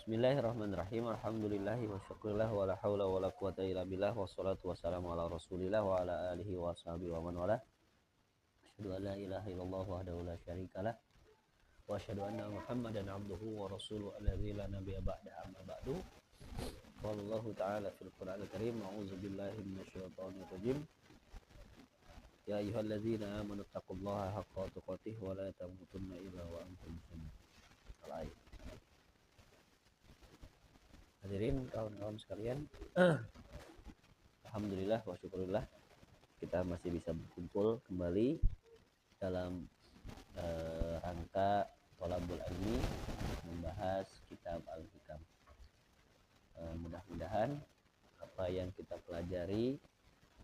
Bismillahirrahmanirrahim. Alhamdulillahi wa syukurillah wa la hawla wa la quwata illa billah wa salatu wassalamu ala rasulillah wa ala alihi wa sahbihi wa man wala. Asyhadu an la ilaha illallah wahdahu la syarikalah wa asyhadu anna Muhammadan abduhu wa rasuluhu alladzi la nabiyya ba'da amma ba'du. Qala Allah ta'ala fil Qur'anil Karim, a'udzu billahi minasyaitonir rajim. Ya ayyuhalladzina amanu taqullaha haqqa tuqatih wa la tamutunna illa wa antum muslimun. Al-ayat. Hadirin kawan-kawan sekalian, alhamdulillah wa syukurillah kita masih bisa berkumpul kembali dalam rangka Thalabul Ilmi membahas kitab Al-Hikam. Mudah-mudahan apa yang kita pelajari,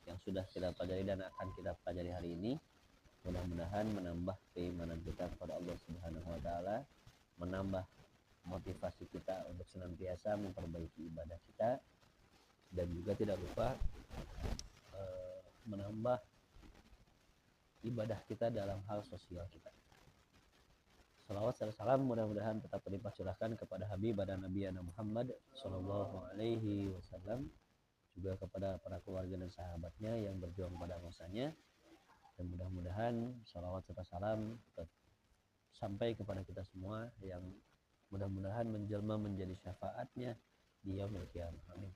yang sudah kita pelajari dan akan kita pelajari hari ini, mudah-mudahan menambah keimanan kita kepada Allah Subhanahu wa taala, menambah motivasi kita untuk senantiasa memperbaiki ibadah kita, dan juga tidak lupa menambah ibadah kita dalam hal sosial kita. Salawat serta salam mudah-mudahan tetap berlimpah curahkan kepada Habib dan Nabi Muhammad Sallallahu Alaihi Wasallam, juga kepada para keluarga dan sahabatnya yang berjuang pada masanya, dan mudah-mudahan salawat serta salam sampai kepada kita semua yang mudah-mudahan menjelma menjadi syafaatnya di yaumil qiyamah. Amin.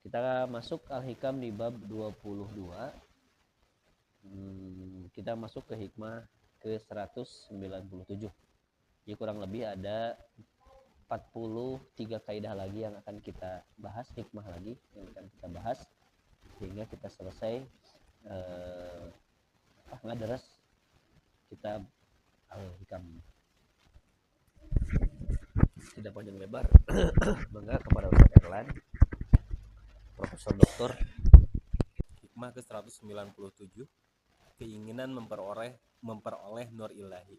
Kita masuk Al-Hikam di bab 22. Kita masuk ke hikmah ke 197. Jadi kurang lebih ada 43 kaidah lagi yang akan kita bahas, hikmah lagi yang akan kita bahas sehingga kita selesai ngadaras kitab Al-Hikam. Tidak panjang lebar, bangga kepada Ustaz Erlan, Profesor Doktor. Hikmah ke-197, keinginan memperoleh nur ilahi.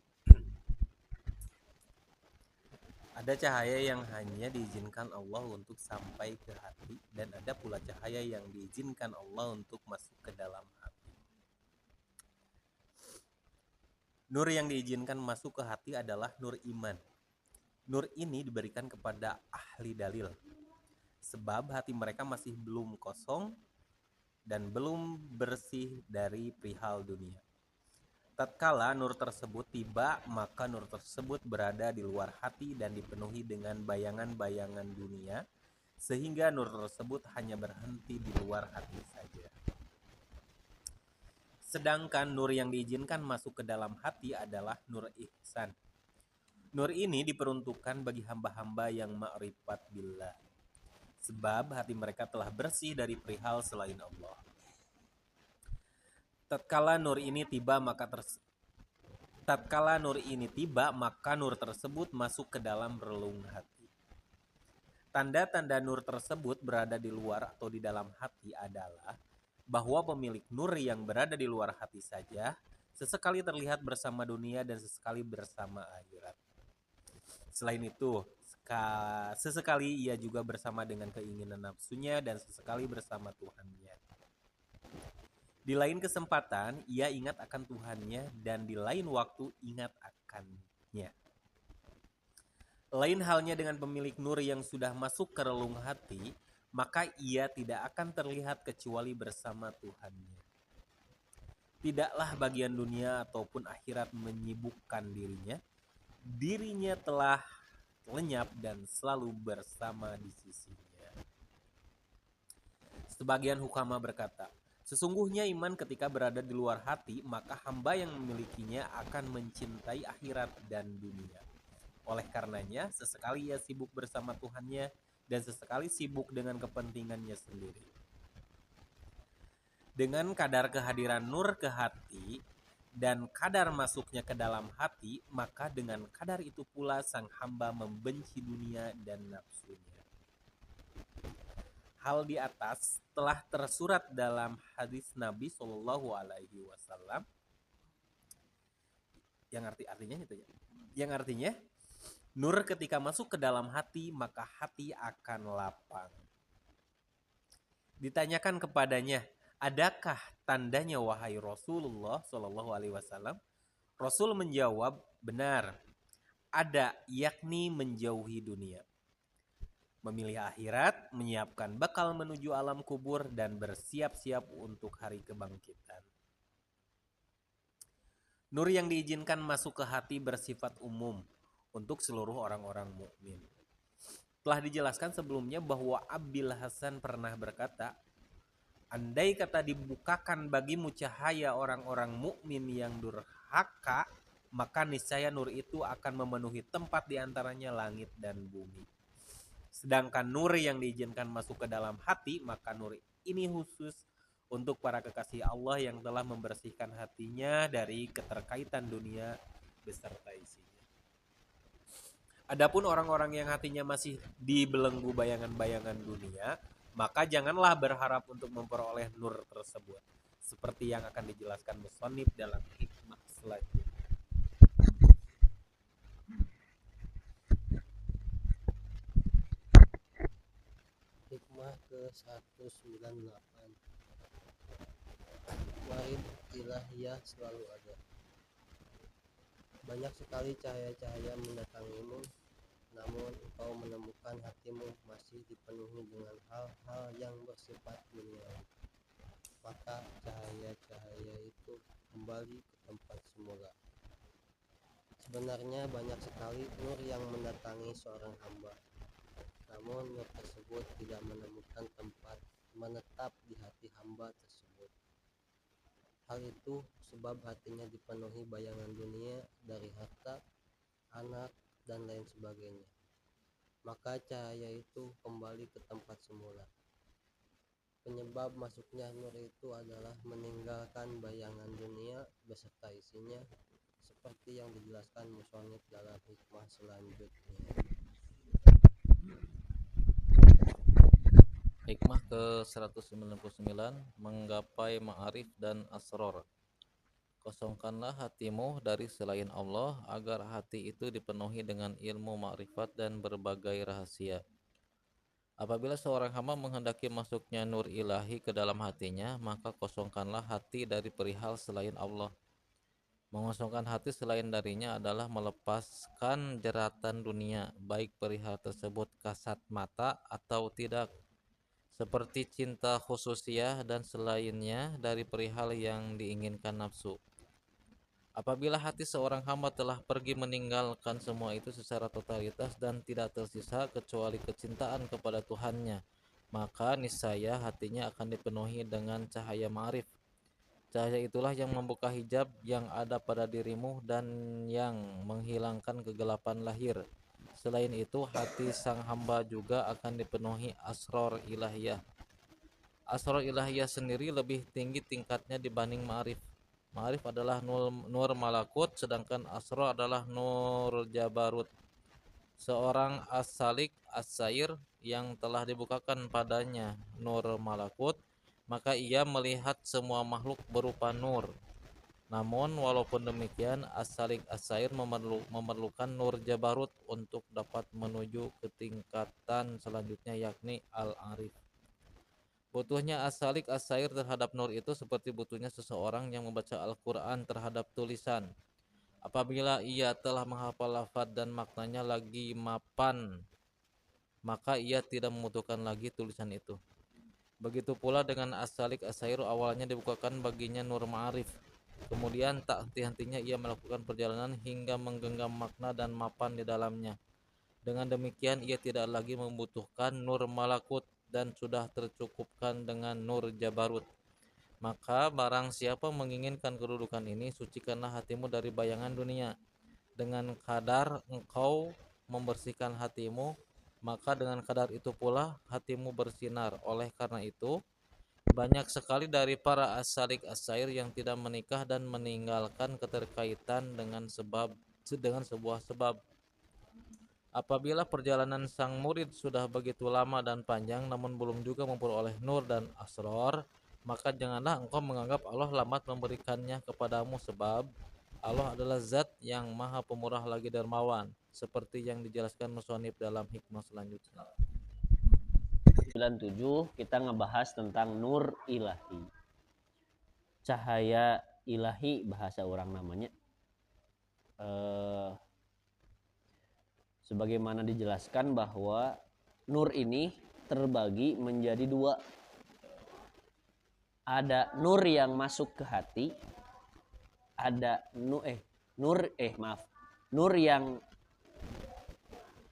Ada cahaya yang hanya diizinkan Allah untuk sampai ke hati, dan ada pula cahaya yang diizinkan Allah untuk masuk ke dalam hati. Nur yang diizinkan masuk ke hati adalah nur iman. Nur ini diberikan kepada ahli dalil, sebab hati mereka masih belum kosong dan belum bersih dari perihal dunia. Tatkala nur tersebut tiba, maka nur tersebut berada di luar hati dan dipenuhi dengan bayangan-bayangan dunia, sehingga nur tersebut hanya berhenti di luar hati saja. Sedangkan nur yang diizinkan masuk ke dalam hati adalah nur ihsan. Nur ini diperuntukkan bagi hamba-hamba yang ma'rifat billah, sebab hati mereka telah bersih dari perihal selain Allah. Tatkala nur ini tiba, maka nur tersebut masuk ke dalam relung hati. Tanda-tanda nur tersebut berada di luar atau di dalam hati adalah bahwa pemilik nur yang berada di luar hati saja sesekali terlihat bersama dunia dan sesekali bersama akhirat. Selain itu, sesekali ia juga bersama dengan keinginan nafsunya dan sesekali bersama Tuhannya. Di lain kesempatan, ia ingat akan Tuhannya, dan di lain waktu ingat akannya. Lain halnya dengan pemilik nur yang sudah masuk ke relung hati, maka ia tidak akan terlihat kecuali bersama Tuhannya. Tidaklah bagian dunia ataupun akhirat menyibukkan dirinya. Dirinya telah lenyap dan selalu bersama di sisinya. Sebagian hukama berkata, sesungguhnya iman ketika berada di luar hati, maka hamba yang memilikinya akan mencintai akhirat dan dunia. Oleh karenanya, sesekali ia sibuk bersama Tuhannya dan sesekali sibuk dengan kepentingannya sendiri. Dengan kadar kehadiran nur ke hati dan kadar masuknya ke dalam hati, maka dengan kadar itu pula sang hamba membenci dunia dan nafsunya. Hal di atas telah tersurat dalam hadis Nabi Shallallahu Alaihi Wasallam yang artinya nur ketika masuk ke dalam hati, maka hati akan lapang. Ditanyakan kepadanya, adakah tandanya wahai Rasulullah Shallallahu Alaihi Wasallam? Rasul menjawab, benar. ada, yakni menjauhi dunia, memilih akhirat, menyiapkan bekal menuju alam kubur, dan bersiap-siap untuk hari kebangkitan. Nur yang diizinkan masuk ke hati bersifat umum untuk seluruh orang-orang mukmin. Telah dijelaskan sebelumnya bahwa Abil Hasan pernah berkata, andai kata dibukakan bagimu cahaya orang-orang mukmin yang durhaka, maka niscaya nur itu akan memenuhi tempat di antaranya langit dan bumi. Sedangkan nur yang diizinkan masuk ke dalam hati, maka nur ini khusus untuk para kekasih Allah yang telah membersihkan hatinya dari keterkaitan dunia beserta isinya. Adapun orang-orang yang hatinya masih dibelenggu bayangan-bayangan dunia, maka janganlah berharap untuk memperoleh nur tersebut, seperti yang akan dijelaskan musannif dalam hikmah selanjutnya. Hikmah ke-198. Warid ilahiyah selalu ada. Banyak sekali cahaya-cahaya mendatangimu, namun engkau menemukan hatimu masih dipenuhi dengan hal-hal yang bersifat duniawi. Maka cahaya-cahaya itu kembali ke tempat semula. Sebenarnya banyak sekali nur yang mendatangi seorang hamba, namun nur tersebut tidak menemukan tempat menetap di hati hamba tersebut. Hal itu sebab hatinya dipenuhi bayangan dunia dari harta, anak, dan lain sebagainya. Maka cahaya itu kembali ke tempat semula. Penyebab masuknya nur itu adalah meninggalkan bayangan dunia beserta isinya, seperti yang dijelaskan musannif dalam hikmah selanjutnya. Hikmah ke-199, menggapai ma'arif dan asror. Kosongkanlah hatimu dari selain Allah agar hati itu dipenuhi dengan ilmu ma'rifat dan berbagai rahasia. Apabila seorang hamba menghendaki masuknya nur ilahi ke dalam hatinya, maka kosongkanlah hati dari perihal selain Allah. Mengosongkan hati selain darinya adalah melepaskan jeratan dunia, baik perihal tersebut kasat mata atau tidak, seperti cinta khususiyah dan selainnya dari perihal yang diinginkan nafsu. Apabila hati seorang hamba telah pergi meninggalkan semua itu secara totalitas dan tidak tersisa kecuali kecintaan kepada Tuhannya, maka niscaya hatinya akan dipenuhi dengan cahaya ma'rif. Cahaya itulah yang membuka hijab yang ada pada dirimu dan yang menghilangkan kegelapan lahir. Selain itu, hati sang hamba juga akan dipenuhi asror ilahiyah. Asror ilahiyah sendiri lebih tinggi tingkatnya dibanding ma'rif. Ma'rif adalah nur malakut, sedangkan asror adalah nur jabarut. Seorang as-salik as-sair yang telah dibukakan padanya nur malakut, maka ia melihat semua makhluk berupa nur. Namun walaupun demikian, as-salik as-sair memerlukan nur jabarut untuk dapat menuju ke tingkatan selanjutnya, yakni al-arif. Butuhnya as-salik as-sair terhadap nur itu seperti butuhnya seseorang yang membaca Al-Quran terhadap tulisan. Apabila ia telah menghafal lafaz dan maknanya lagi mapan, maka ia tidak membutuhkan lagi tulisan itu. Begitu pula dengan as-salik as-sair, awalnya dibukakan baginya nur ma'arif. Kemudian tak henti-hentinya ia melakukan perjalanan hingga menggenggam makna dan mapan di dalamnya. Dengan demikian ia tidak lagi membutuhkan nur malakut dan sudah tercukupkan dengan nur jabarut. Maka barang siapa menginginkan kedudukan ini, sucikanlah hatimu dari bayangan dunia. Dengan kadar engkau membersihkan hatimu, maka dengan kadar itu pula hatimu bersinar. Oleh karena itu, banyak sekali dari para as-salik as-sair yang tidak menikah dan meninggalkan keterkaitan dengan sebuah sebab. Apabila perjalanan sang murid sudah begitu lama dan panjang namun belum juga memperoleh nur dan asror, maka janganlah engkau menganggap Allah lambat memberikannya kepadamu, sebab Allah adalah zat yang maha pemurah lagi dermawan, seperti yang dijelaskan musannif dalam hikmah selanjutnya. 97 kita ngebahas tentang nur ilahi. Cahaya ilahi bahasa orang namanya. sebagaimana dijelaskan bahwa nur ini terbagi menjadi dua. Ada nur yang masuk ke hati, ada nur yang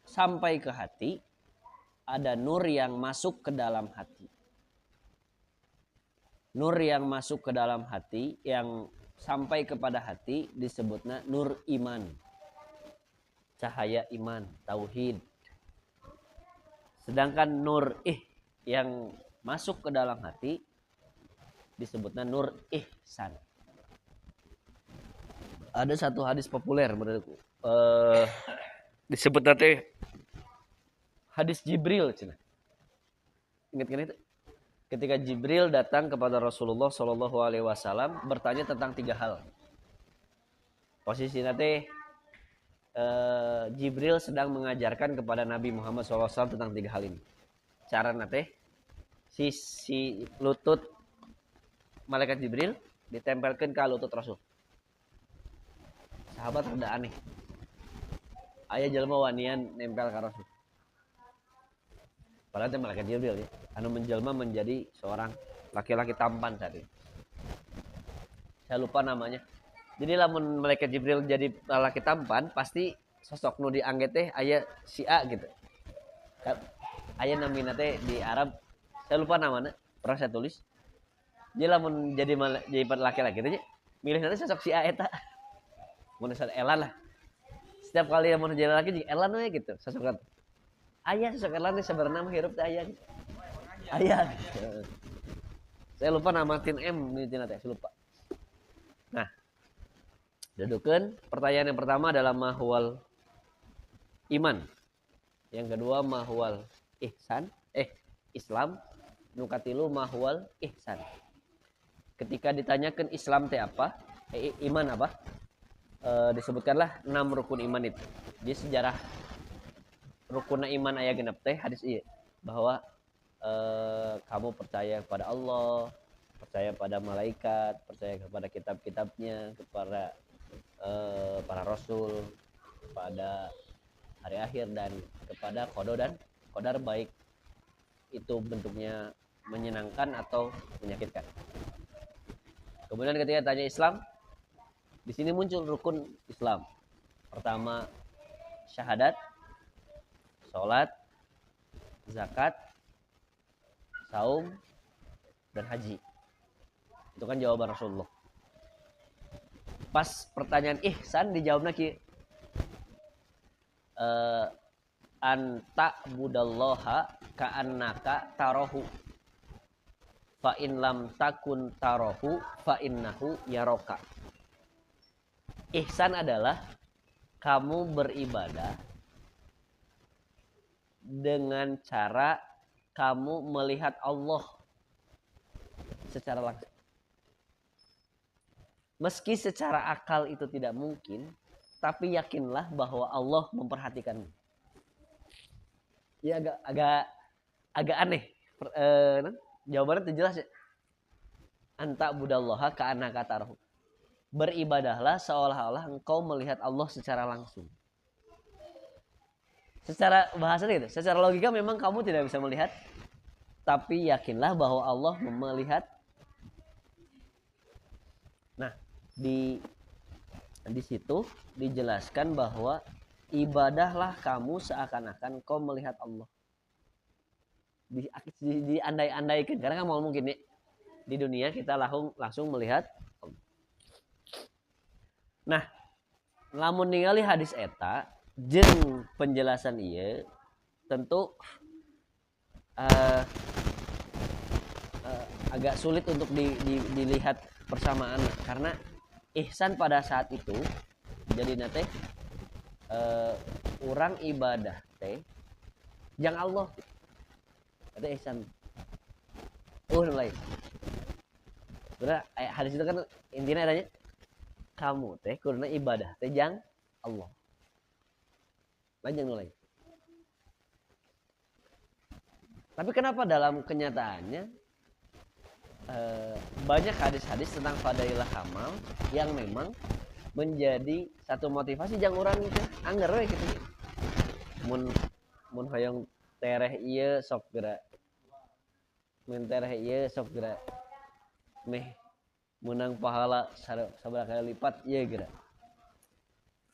sampai ke hati, ada nur yang masuk ke dalam hati. Nur yang masuk ke dalam hati, yang sampai kepada hati disebutnya nur iman, cahaya iman, tauhid. Sedangkan nur yang masuk ke dalam hati disebutnya nur ihsan. Ada satu hadis populer menurutku, disebut nanti hadis Jibril, cina. Ingat kan itu? Ketika Jibril datang kepada Rasulullah Shallallahu Alaihi Wasallam bertanya tentang 3 hal. Posisi nanti Jibril sedang mengajarkan kepada Nabi Muhammad SAW tentang 3 hal ini. Cara nanti si lutut malaikat Jibril ditempelkan ke lutut Rasul. Sahabat rada aneh. Aya jelema wanian nempel ke Rasul. Padahal itu malaikat Jibril ya. Anu menjelma menjadi seorang laki-laki tampan tadi. Saya lupa namanya. Jadi lamun malaikat Jibril jadi laki tampan, pasti sosok nu diangget teh aya si A gitu. Aya namina teh di Arab, saya lupa namanya, pernah saya tulis. Jadi lamun jadi laki-laki teh milih nanti sosok si A eta. Mun Elan lah. Setiap kali lamun jadi laki Elan we gitu, sosok aya sosok Elan teh sebenarnya hirup teh aya. Aya. Saya lupa nama Tin M ini teh, saya lupa. Nah, dudukeun pertanyaan yang pertama adalah mahwal iman. Yang kedua mahwal ihsan, Islam. Nu katilu mahwal ihsan. Ketika ditanyakan Islam teh apa? Iman apa? Disebutkanlah 6 rukun iman itu. Di sejarah rukun iman aya genep teh hadis ieu bahwa kamu percaya kepada Allah, percaya pada malaikat, percaya kepada kitab-kitabnya, kepada para rasul, kepada hari akhir, dan kepada qada dan qadar, baik itu bentuknya menyenangkan atau menyakitkan. Kemudian ketika tanya Islam, di sini muncul rukun Islam. Pertama syahadat, sholat, zakat, saum, dan haji. Itu kan jawaban Rasulullah. Pas pertanyaan ihsan dijawabnya ki anta budallaha ka'annaka tarahu fa in lam takun tarahu fa innahu yaraka. Ihsan adalah kamu beribadah dengan cara kamu melihat Allah secara langsung. Meski secara akal itu tidak mungkin, tapi yakinlah bahwa Allah memperhatikanmu. Ya agak aneh. Jawabannya itu jelas ya. Anta budallaha ka'annaka tarahu. Beribadahlah seolah-olah engkau melihat Allah secara langsung. Secara bahasa gitu, secara logika memang kamu tidak bisa melihat, tapi yakinlah bahwa Allah melihat. Nah, di situ dijelaskan bahwa ibadahlah kamu seakan-akan kau melihat Allah. Diandai-andaikan, karena kan mau mungkin nih di dunia kita langsung melihat Allah. Nah, lamun ningali hadis eta jeung penjelasan ieu tentu agak sulit untuk dilihat persamaan, karena ihsan pada saat itu jadi nate orang ibadah teh jang Allah ada ihsan lain. Karena hadis itu kan intinya adanya kamu teh karena ibadah teh jang Allah lain. Tapi kenapa dalam kenyataannya banyak hadis-hadis tentang fadailah amal yang memang menjadi satu motivasi jang orang itu anggar we gitu. mun mun hoyong tereh ieu sok geura mun tereh ieu sok geura meh menang pahala sabaraha kali lipat ieu geura.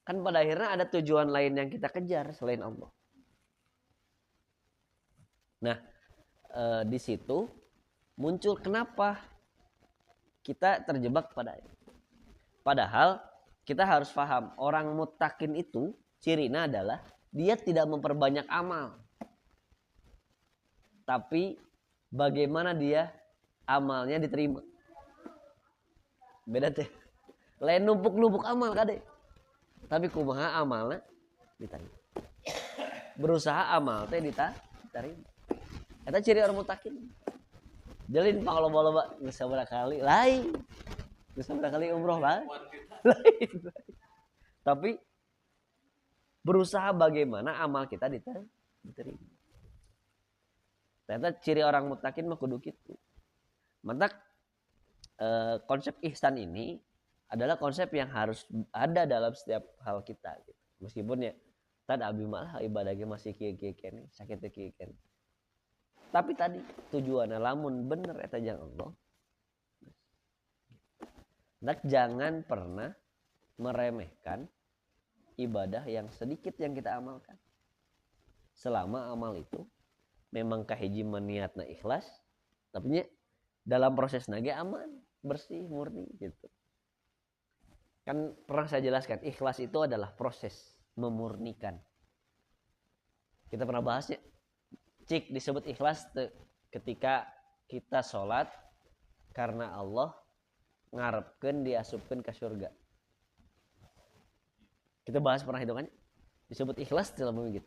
Kan pada akhirnya ada tujuan lain yang kita kejar selain Allah. Nah, di situ muncul kenapa kita terjebak pada itu. Padahal kita harus paham orang muttaqin itu cirinya adalah dia tidak memperbanyak amal. Tapi bagaimana dia amalnya diterima. Beda teh. Lain numpuk-numpuk amal kade. Tapi kumaha amalnya diterima. Berusaha amal teh diterima. Eta ciri orang muttaqin. Jalin pangloba-loba geus sabaraha kali lain. Geus sabaraha kali umroh lain. Tapi berusaha bagaimana amal kita diterima. Ternyata ciri orang muttaqin mah kudu kitu. Mantak konsep ihsan ini adalah konsep yang harus ada dalam setiap hal kita gitu. Meskipun ya tad abi malah ibadahnya masih kieu-kieu keneh, sakit kieu keneh. Tapi tadi tujuannya lamun bener eta jang Allah. Nak jangan pernah meremehkan ibadah yang sedikit yang kita amalkan. Selama amal itu memang kahiji niatna ikhlas, tapi dalam proses nage aman, bersih, murni gitu. Kan pernah saya jelaskan, ikhlas itu adalah proses memurnikan. Kita pernah bahasnya. Cik disebut ikhlas ketika kita sholat karena Allah ngarepkeun diasupkeun ke surga. Kita bahas pernah hitungannya. Disebut ikhlas dalam begitu.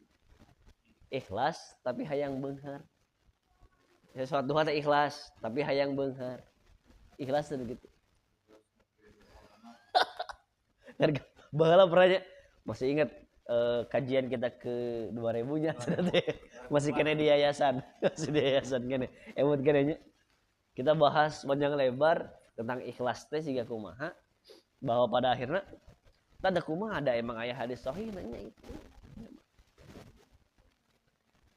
Ikhlas tapi hayang beunghar. Sesuatu hal ikhlas tapi hayang beunghar. Ikhlas itu begitu. Bahala pernahnya masih ingat kajian kita ke 2000-nya masih kena di yayasan. Masih di yayasan kene. Emut kenenya. Kita bahas panjang lebar tentang ikhlas teh siga kumaha, bahwa pada akhirnya tanda kumaha ada emang aya hadis sahih nanya itu.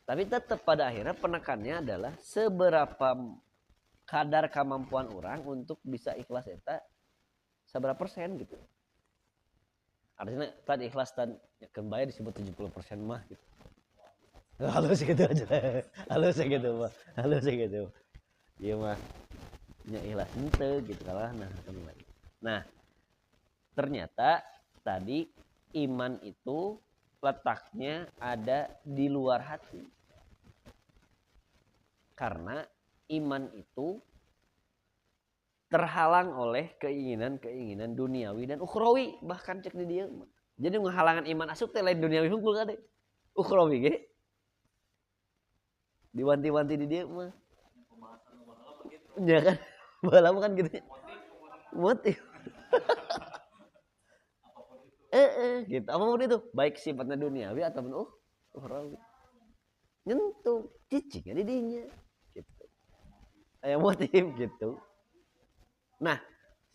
Tapi tetap pada akhirnya penekannya adalah seberapa kadar kemampuan orang untuk bisa ikhlas eta seberapa persen gitu. Artinya tadi ikhlas dan kembali disebut 70% mah gitu. Halus gitu aja. Halus gitu mah. Halus gitu. Iya mah. Nya ikhlas henteu gitu kalah nah. Ternyata tadi iman itu letaknya ada di luar hati. Karena iman itu terhalang oleh keinginan duniawi dan ukhrawi, bahkan cek di dia. Jadi menghalangan iman asup teh lain duniawi hungkul kade. Ukhrawi ge. Diwanti-wanti di dia mah. Ya kan? Bahala kan gitu. Motif. Gitu. Apapun itu, baik sifatnya duniawi ataupun ukhrawi. Nyentuh cicing di dinya gitu. Aya motif gitu. Nah,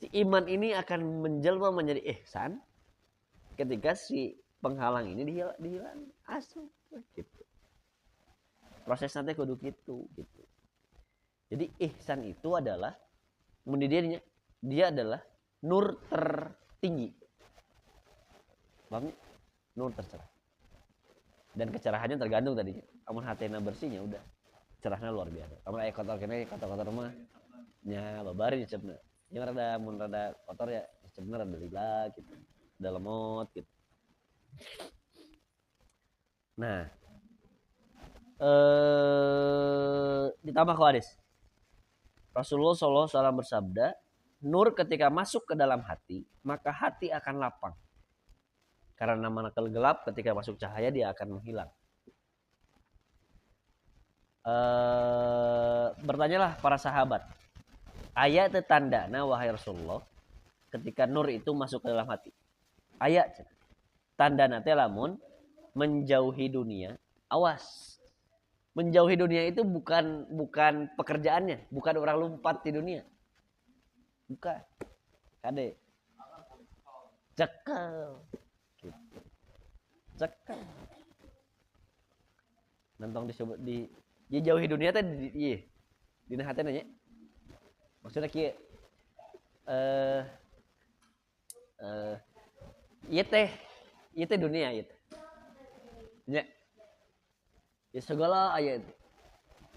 si iman ini akan menjelma menjadi ihsan ketika si penghalang ini dihilang asup gitu. Proses nanti kudu gitu. Jadi ihsan itu adalah mendidirnya dia adalah nur tertinggi. Paham? Nur tercerah. Dan kecerahannya tergantung tadinya. Amun hatena bersihnya udah cerahnya luar biasa. Amun aya kotor kene kotor mah nya babari cepna. Yang rada kotor ya sebenarnya rada lila gitu, udah lemot gitu. Nah, ditambah ke hadis. Rasulullah SAW bersabda, nur ketika masuk ke dalam hati, maka hati akan lapang. Karena manakala gelap ketika masuk cahaya dia akan menghilang. Bertanyalah para sahabat. Ayat tandana wahai Rasulullah ketika nur itu masuk ke dalam hati. Ayat tandana teh lamun menjauhi dunia. Awas. Menjauhi dunia itu bukan pekerjaannya, bukan orang lompat di dunia. Bukan. Kade. Cekel. Gitu. Cekel. nentong disebut di dia jauhi dunia teh iya dina hati nanya maksudnya kieu ieu teh dunia ieu teh nya ya segala aya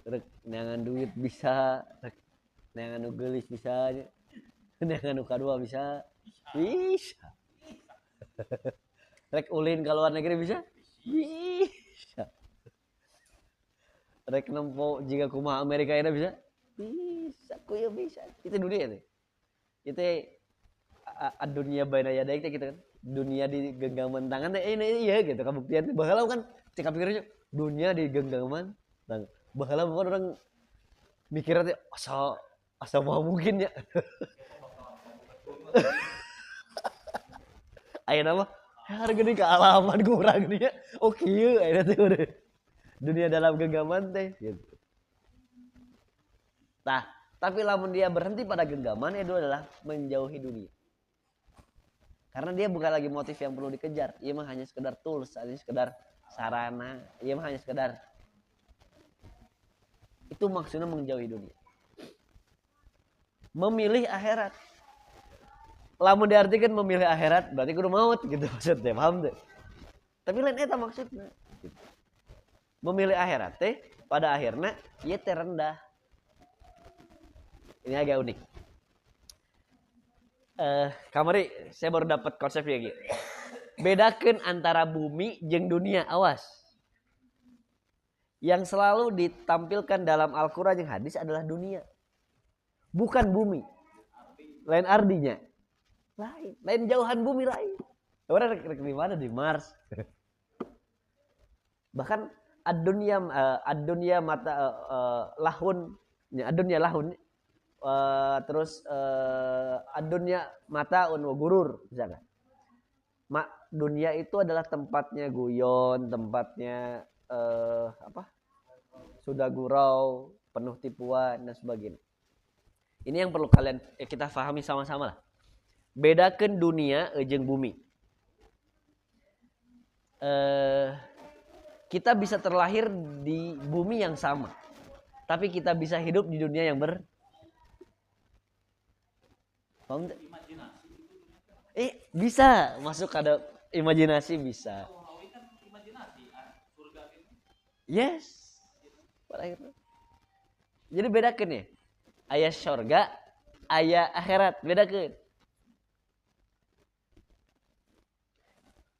rek neangan duit bisa rek neangan nu geulis bisa neangan nu kadua bisa rek ulin ka luar negeri bisa rek nempo jika kumaha Amerika ini bisa kuya bisa itu dunia teh itu dunia baina yadaik teh gitu kan dunia di genggaman tangan teh ini iya gitu kabuktian teh baheula kan cek pikirnya dunia di genggaman tangan baheula bukan orang mikirnya teh asa mau mungkin ya ayeuna mah harga di kealaman kurang dia oke ayeuna teh udah dunia dalam genggaman teh gitu. Nah, tapi lamun dia berhenti pada genggaman itu adalah menjauhi dunia. Karena dia bukan lagi motif yang perlu dikejar. Ia mah hanya sekedar tools, hanya sekedar sarana, ia mah hanya sekedar itu maksudnya menjauhi dunia. Memilih akhirat. Lamun diartikan memilih akhirat berarti kudu maut gitu maksudnya, paham tuh? Tapi lain eta maksudnya. Gitu. Memilih akhirat teh pada akhirnya ieu teh rendah. Ini agak unik. Kamari saya baru dapat konsepnya gitu. Bedakan antara bumi jeung dunia, awas. Yang selalu ditampilkan dalam Al-Qur'an jeung hadis adalah dunia. Bukan bumi. Lain artinya. Lain jauhan bumi lain. Orang rek di mana di Mars. Bahkan ad-dunya mata lahun, ya ad-dunya lahun. Terus ad-dunya mataun wa gurur misalkan. Dunia itu adalah tempatnya guyon, tempatnya sudah gurau, penuh tipuan dan sebagainya. Ini yang perlu kalian kita pahami sama-sama lah. Bedakan dunia jeung bumi. Kita bisa terlahir di bumi yang sama, tapi kita bisa hidup di dunia yang paham tidak? Bisa masuk ada imajinasi bisa. Yes. Jadi bedakan ya. Aya surga, aya akhirat, bedakan.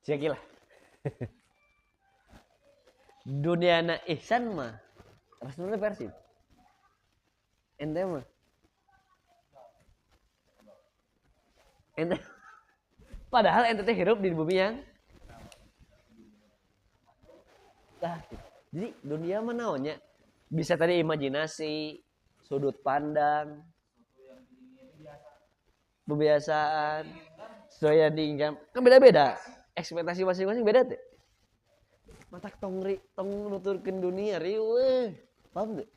Cekilah. Duniana ihsan mah Rasulullah versi. Ente mah. Ente. Padahal ente teh hidup di bumi yang jadi dunia mah naonnya? Bisa tadi imajinasi, sudut pandang, kebiasaan, sesuai yang diinginkan. Kan beda-beda. Ekspektasi masing-masing beda tuh. Matak tong nuturkeun dunia riweuh. Paham tuh?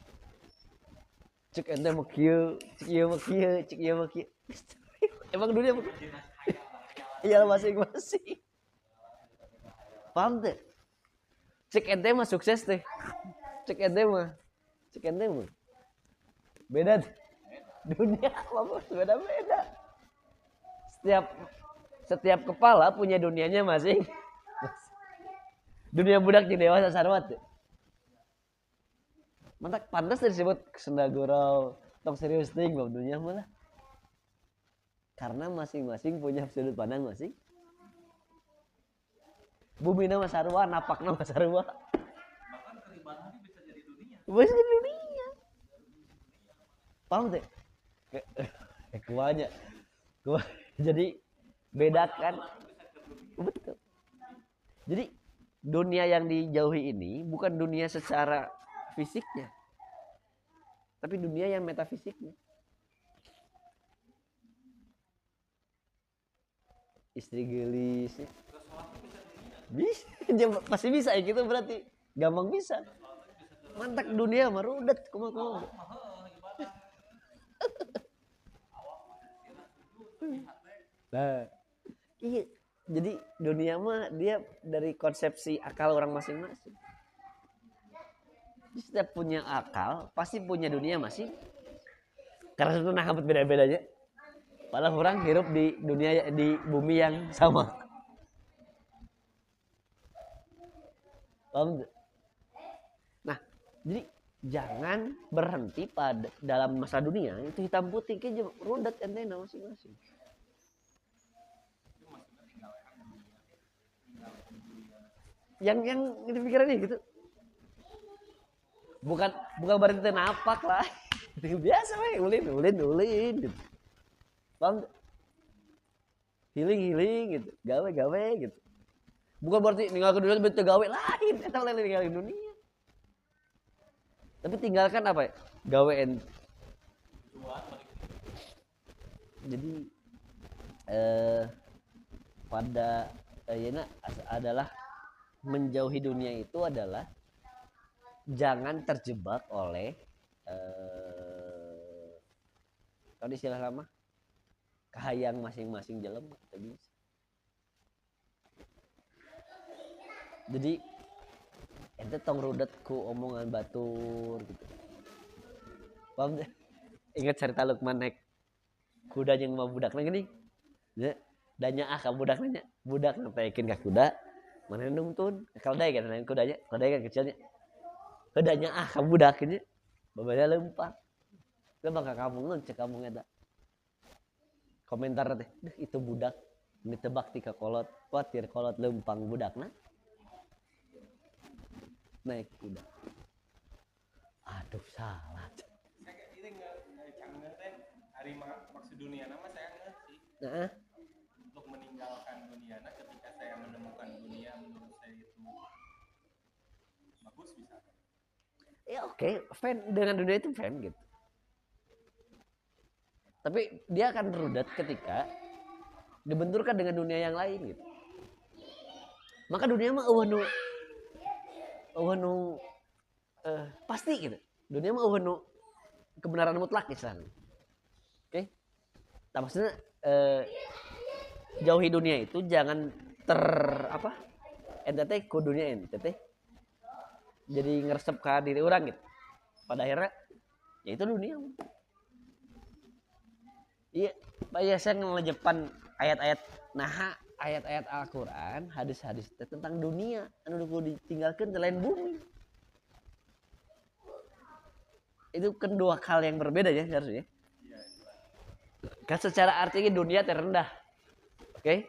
Cek ente mah kieu, cek ieu mah kieu, cek ieu mah kieu. Emang dunia mah iya masing-masing. Paham tuh? Cek ente mah sukses teh. Cek ente mah beda tuh. Dunia mah beda-beda. Setiap kepala punya dunianya masing. Dunia budak jeung dewasa sarua teh. Mantak pantas disebut senda gurau, tong serius ting bab dunia mah lah. Karena masing-masing punya sudut pandang masing. Bumina mah sarua, napakna mah sarua. Bahkan keribahan bisa jadi dunia. Bisa jadi dunia. Paham teh? Kuanya. Jadi bedakan. Betul. Jadi dunia yang dijauhi ini bukan dunia secara fisiknya, tapi dunia yang metafisiknya. Istri gelis, bisa, pasti bisa ya gitu berarti, gampang bisa. Mantak dunia marudet, kumaha. Nah, iya. Jadi dunia mah dia dari konsepsi akal orang masing-masing. Setiap punya akal pasti punya dunia masing. Karena itu nah beda-bedanya. Padahal orang hidup di dunia di bumi yang sama. Paham? Nah, jadi jangan berhenti pada dalam masa dunia itu hitam putih ke rudet entena masing-masing. Yang dipikirannya gitu. Bukan berarti napak lah. Biasa weh, ulin gitu. Paham? Healing gitu, gawe gitu. Bukan berarti ninggalkan dunia betul gawe lain, eta lain ninggalin dunia. Tapi tinggalkan apa ya? Gawean. Jadi pada adalah menjauhi dunia itu adalah jangan terjebak oleh kalau istilah lama kahayang masing-masing jelema kita bisa. Jadi ente tong rudet ku omongan batur gitu. Paham deh? Ingat cerita Lukman naik kuda yang mau budakna gini. Ya, danya ka budakna nya. Budak napekeun ka kuda, mana nungtun, keldai kan kudanya, keldai kan kecilnya. Kedanya ka budak nya. Babanya lempar. Lempar ka kampung cek kampung eta. Komentar teh, itu budak ditebak ti ka kolot, kuatir kolot lempang budakna. Naik kuda. Aduh salah. Saya ini nggak canggih teh hari maksud dunia nama saya ngerti. Untuk meninggalkan dunia ketika saya menemukan dunia menurut saya itu bagus bisa. Ya oke, fan dengan dunia itu fan gitu. Tapi dia akan rudet ketika dibenturkan dengan dunia yang lain gitu. Maka dunia mah pasti gitu. Dunia mah kebenaran mutlak misalnya. Oke. Nah, maksudnya jauhi dunia itu jangan ente ku dunia ente jadi ngeresep ke diri orang gitu. Pada akhirnya ya itu dunia. Iya, biasa ngelejepan ayat-ayat ayat-ayat Al-Qur'an, hadis-hadis tentang dunia anu kudu ditinggalkeun selain bumi. Itu kan dua hal yang berbeda ya harusnya. Kan secara artinya dunia terendah. Oke?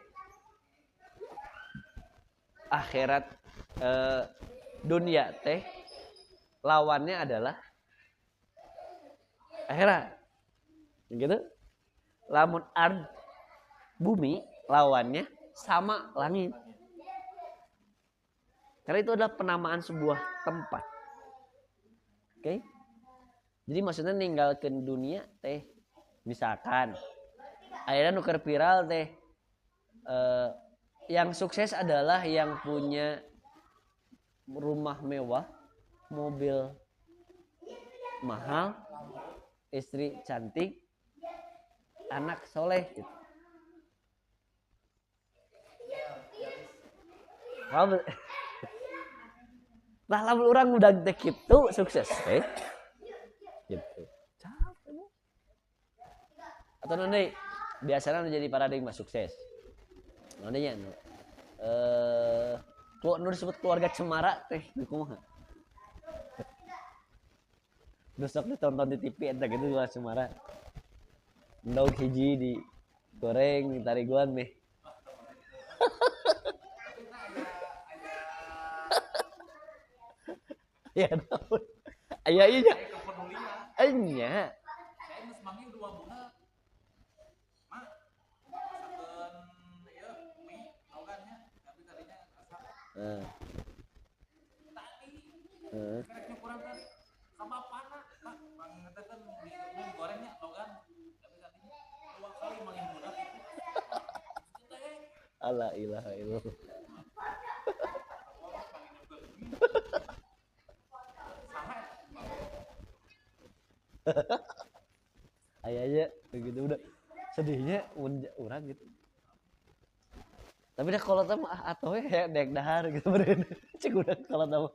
Akhirat dunia teh lawannya adalah akhirat. Gitu? Lamun bumi lawannya sama langit. Karena itu adalah penamaan sebuah tempat. Oke? Jadi maksudnya ninggalkan dunia teh misalkan akhirnya nuker viral teh yang sukses adalah yang punya rumah mewah, mobil mahal, istri cantik, anak soleh gitu. Lah lamun orang udah teh kitu sukses teh. Gitu. Capek. Atau nanti biasanya jadi paradigma sukses. Nantinya nu disebut keluarga cemara teh kumaha. Besok ditonton di TV eta gitu keluarga cemara. Endog hiji di goreng ditariguan meh. Ya naon. Aya ieu nya. Enya. Saya geus manggil 2 bulan. Mak, masakeun ieu mie logannya tapi tadinya asa. Tadi. Karek nyukuran teh sabapana, Pak. Mangeunteun di gorengnya logan tapi tadinya 2 kali manggil budak itu. Alla ilaha illallah. Aya aja begitu udah sedihnya urang gitu. Tapi dah kalau mah atoh ya dek dahar gitu bener. Cek udah kalau tahu.